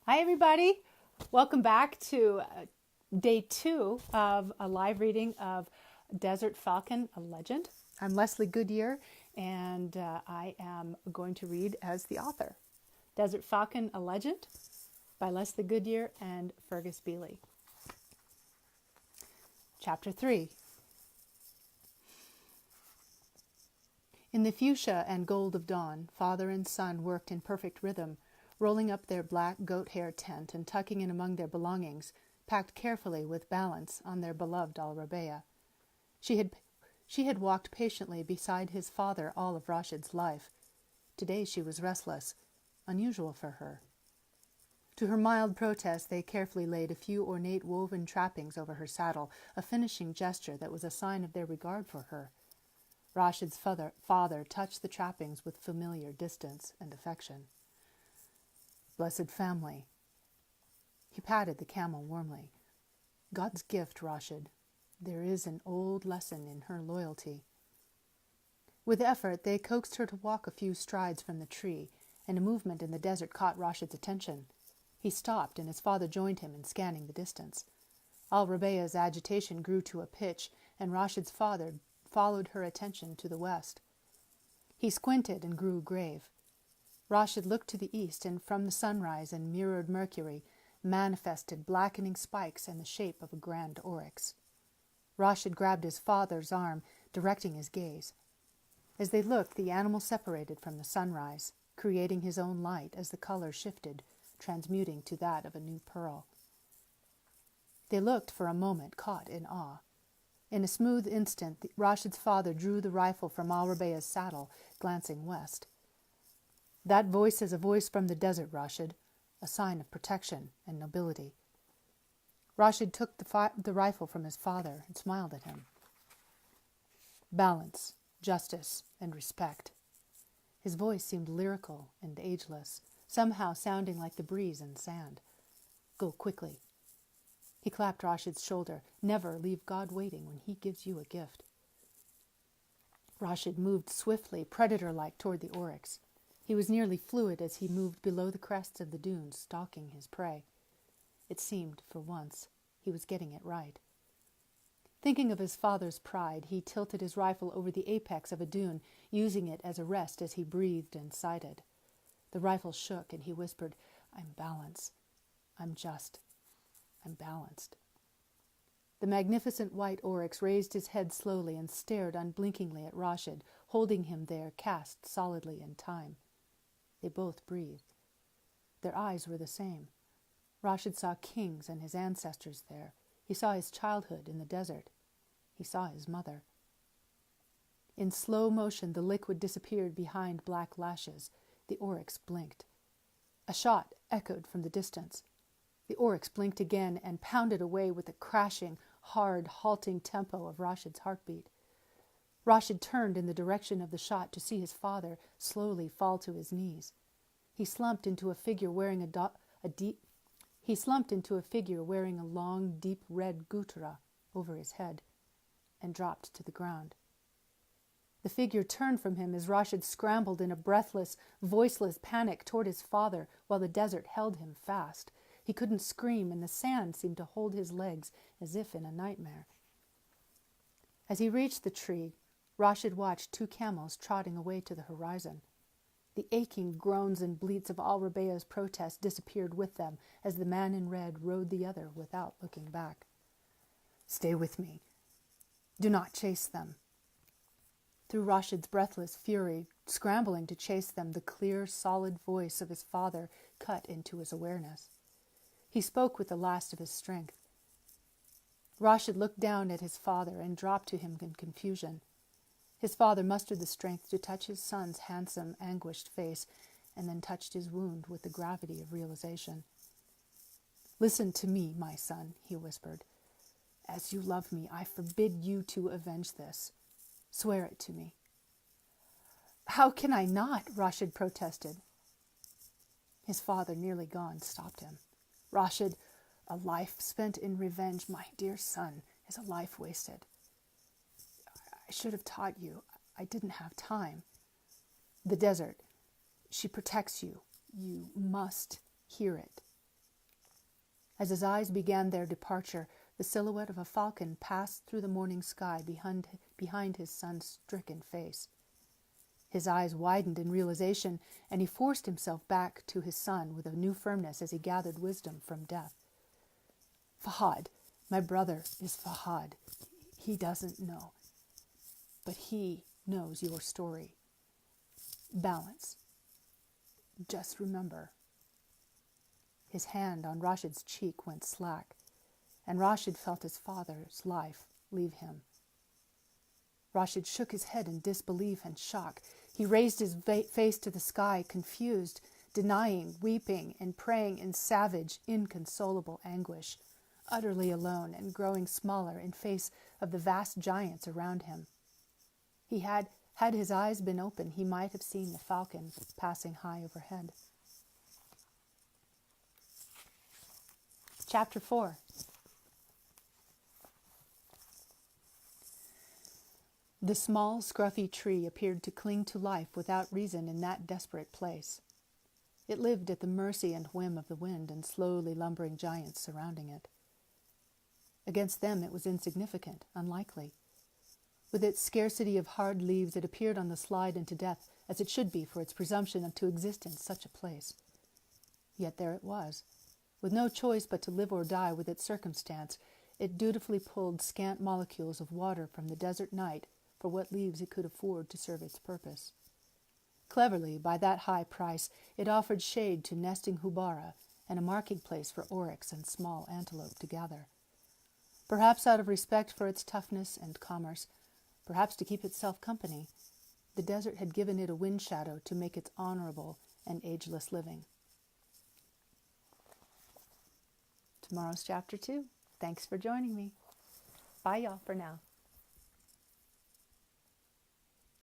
Hi, everybody. Welcome back to day 2 of a live reading of Desert Falcon, a Legend. I'm Leslie Goodyear, and I am going to read as the author. Desert Falcon, a Legend by Leslie Goodyear and Fergus Bealey. Chapter 3. In the fuchsia and gold of dawn, father and son worked in perfect rhythm, rolling up their black goat-hair tent and tucking in among their belongings, packed carefully with balance on their beloved Al-Rabea. She had walked patiently beside his father all of Rashid's life. Today she was restless, unusual for her. To her mild protest, they carefully laid a few ornate woven trappings over her saddle, a finishing gesture that was a sign of their regard for her. Rashid's father touched the trappings with familiar distance and affection. Blessed family. He patted the camel warmly. God's gift, Rashid. There is an old lesson in her loyalty. With effort, they coaxed her to walk a few strides from the tree, and a movement in the desert caught Rashid's attention. He stopped, and his father joined him in scanning the distance. Al-Rabea's agitation grew to a pitch, and Rashid's father followed her attention to the west. He squinted and grew grave. Rashid looked to the east, and from the sunrise and mirrored Mercury manifested blackening spikes and the shape of a grand oryx. Rashid grabbed his father's arm, directing his gaze. As they looked, the animal separated from the sunrise, creating his own light as the color shifted, transmuting to that of a new pearl. They looked for a moment, caught in awe. In a smooth instant, Rashid's father drew the rifle from Al-Rabea's saddle, glancing west. That voice is a voice from the desert, Rashid, a sign of protection and nobility. Rashid took the rifle from his father and smiled at him. Balance, justice, and respect. His voice seemed lyrical and ageless, somehow sounding like the breeze and sand. Go quickly. He clapped Rashid's shoulder. Never leave God waiting when he gives you a gift. Rashid moved swiftly, predator-like, toward the oryx. He was nearly fluid as he moved below the crests of the dunes, stalking his prey. It seemed, for once, he was getting it right. Thinking of his father's pride, he tilted his rifle over the apex of a dune, using it as a rest as he breathed and sighted. The rifle shook, and he whispered, I'm balanced. I'm just. I'm balanced. The magnificent white oryx raised his head slowly and stared unblinkingly at Rashid, holding him there, cast solidly in time. They both breathed. Their eyes were the same. Rashid saw kings and his ancestors there. He saw his childhood in the desert. He saw his mother. In slow motion, the liquid disappeared behind black lashes. The oryx blinked. A shot echoed from the distance. The oryx blinked again and pounded away with the crashing, hard, halting tempo of Rashid's heartbeat. Rashid turned in the direction of the shot to see his father slowly fall to his knees. He slumped into a figure wearing a long, deep red gutara over his head and dropped to the ground. The figure turned from him as Rashid scrambled in a breathless, voiceless panic toward his father while the desert held him fast. He couldn't scream, and the sand seemed to hold his legs as if in a nightmare. As he reached the tree, Rashid watched 2 camels trotting away to the horizon. The aching groans and bleats of Al-Rabea's protest disappeared with them as the man in red rode the other without looking back. Stay with me. Do not chase them. Through Rashid's breathless fury, scrambling to chase them, the clear, solid voice of his father cut into his awareness. He spoke with the last of his strength. Rashid looked down at his father and dropped to him in confusion. His father mustered the strength to touch his son's handsome, anguished face, and then touched his wound with the gravity of realization. Listen to me, my son, he whispered. As you love me, I forbid you to avenge this. Swear it to me. How can I not? Rashid protested. His father, nearly gone, stopped him. Rashid, a life spent in revenge, my dear son, is a life wasted. I should have taught you. I didn't have time. The desert, she protects you. You must hear it. As his eyes began their departure, the silhouette of a falcon passed through the morning sky behind his son's stricken face. His eyes widened in realization, and he forced himself back to his son with a new firmness as he gathered wisdom from death. Fahad, my brother is Fahad. He doesn't know, but he knows your story. Balance. Just remember. His hand on Rashid's cheek went slack, and Rashid felt his father's life leave him. Rashid shook his head in disbelief and shock. He raised his face to the sky, confused, denying, weeping, and praying in savage, inconsolable anguish, utterly alone and growing smaller in face of the vast giants around him. Had his eyes been open, he might have seen the falcon passing high overhead. Chapter 4. The small, scruffy tree appeared to cling to life without reason in that desperate place. It lived at the mercy and whim of the wind and slowly lumbering giants surrounding it. Against them it was insignificant, unlikely. With its scarcity of hard leaves, it appeared on the slide into death, as it should be for its presumption to exist in such a place. Yet there it was. With no choice but to live or die with its circumstance, it dutifully pulled scant molecules of water from the desert night for what leaves it could afford to serve its purpose. Cleverly, by that high price, it offered shade to nesting houbara and a marking place for oryx and small antelope to gather. Perhaps out of respect for its toughness and commerce, perhaps to keep itself company, the desert had given it a wind shadow to make its honorable and ageless living. Tomorrow's chapter 2. Thanks for joining me. Bye, y'all, for now.